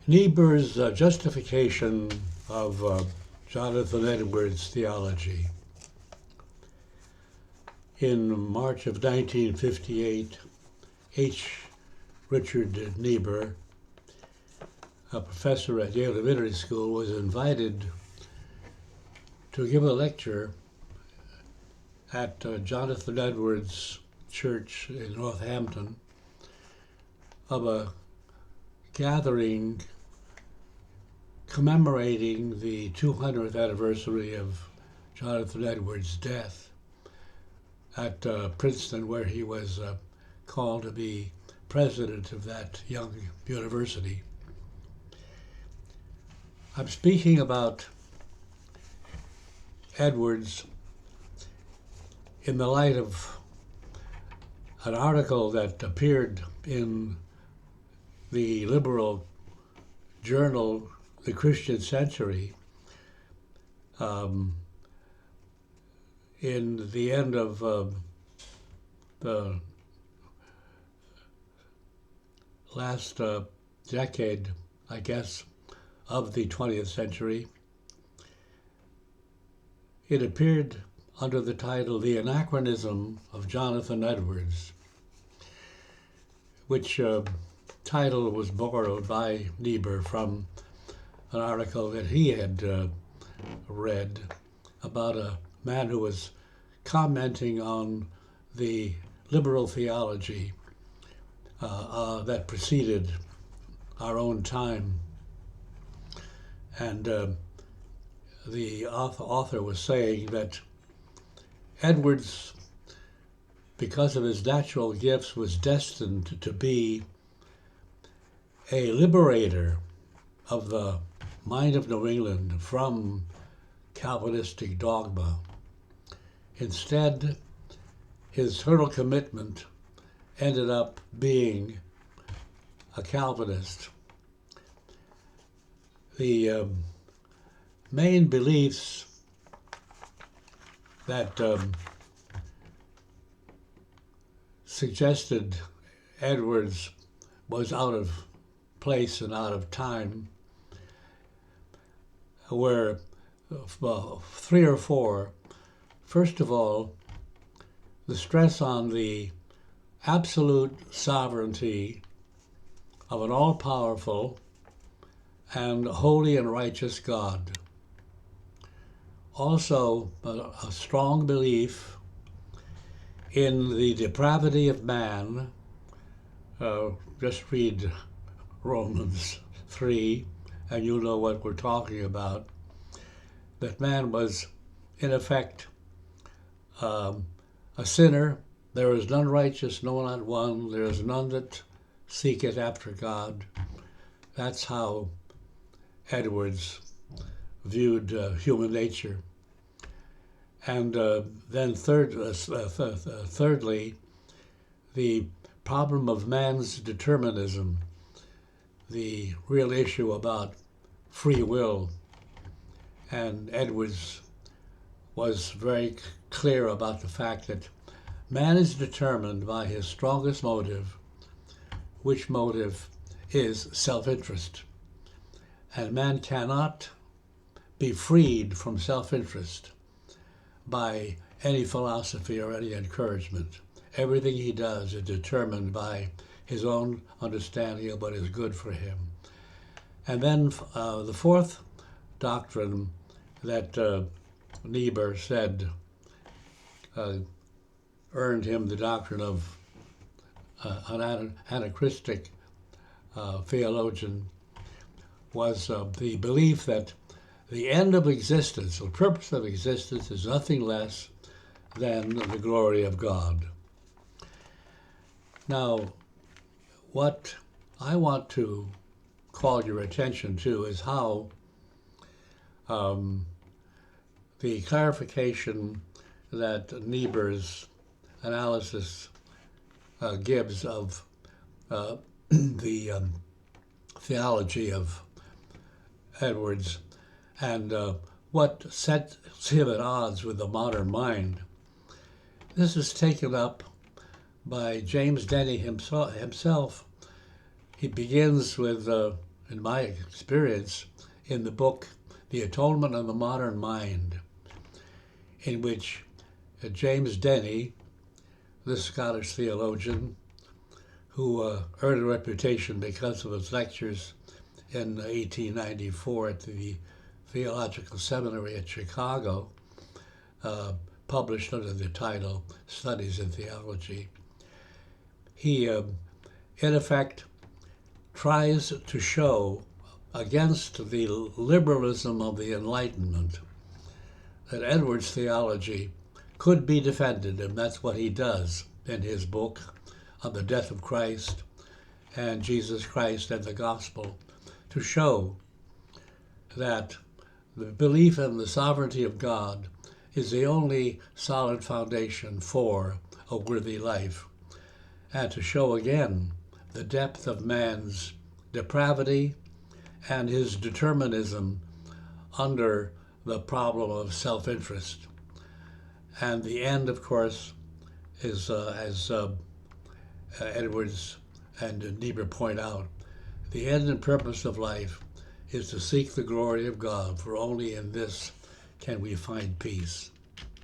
Niebuhr's justification of Jonathan Edwards' theology. In March of 1958, H. Richard Niebuhr, a professor at Yale Divinity School, was invited to give a lecture at Jonathan Edwards' church in Northampton of a gathering commemorating the 200th anniversary of Jonathan Edwards' death at Princeton, where he was called to be president of that young university. I'm speaking about Edwards in the light of an article that appeared in the liberal journal, The Christian Century, in the end of the last decade, I guess, of the 20th century. It appeared under the title The Anachronism of Jonathan Edwards, which title was borrowed by Niebuhr from an article that he had read about a man who was commenting on the liberal theology that preceded our own time. And the author was saying that Edwards, because of his natural gifts, was destined to be a liberator of the mind of New England from Calvinistic dogma. Instead, his total commitment ended up being a Calvinist. The main beliefs that suggested Edwards was out of place and out of time were three or four. First of all, the stress on the absolute sovereignty of an all-powerful and holy and righteous God. Also, a strong belief in the depravity of man. Just read Romans 3, and you'll know what we're talking about. That man was, in effect, a sinner. There is none righteous, no, not one. There is none that seeketh after God. That's how Edwards viewed human nature. And then thirdly, the problem of man's determinism, the real issue about free will. And Edwards was very clear about the fact that man is determined by his strongest motive, which motive is self-interest. And man cannot be freed from self-interest by any philosophy or any encouragement. Everything he does is determined by his own understanding of what is good for him. And then the fourth doctrine that Niebuhr said earned him the doctrine of an anachristic theologian was the belief that the end of existence, the purpose of existence, is nothing less than the glory of God. Now, what I want to call your attention to is how the clarification that Niebuhr's analysis gives of the theology of Edwards and what sets him at odds with the modern mind. This is taken up by James Denny himself. He begins with in my experience, in the book The Atonement of the Modern Mind, in which James Denney, this Scottish theologian, who earned a reputation because of his lectures in 1894 at the Theological Seminary at Chicago, published under the title Studies in Theology. He, in effect, tries to show against the liberalism of the Enlightenment that Edwards' theology could be defended, and that's what he does in his book on the death of Christ and Jesus Christ and the gospel, to show that the belief in the sovereignty of God is the only solid foundation for a worthy life, and to show again the depth of man's depravity and his determinism under the problem of self-interest. And the end, of course, is, as Edwards and Niebuhr point out, the end and purpose of life is to seek the glory of God, for only in this can we find peace.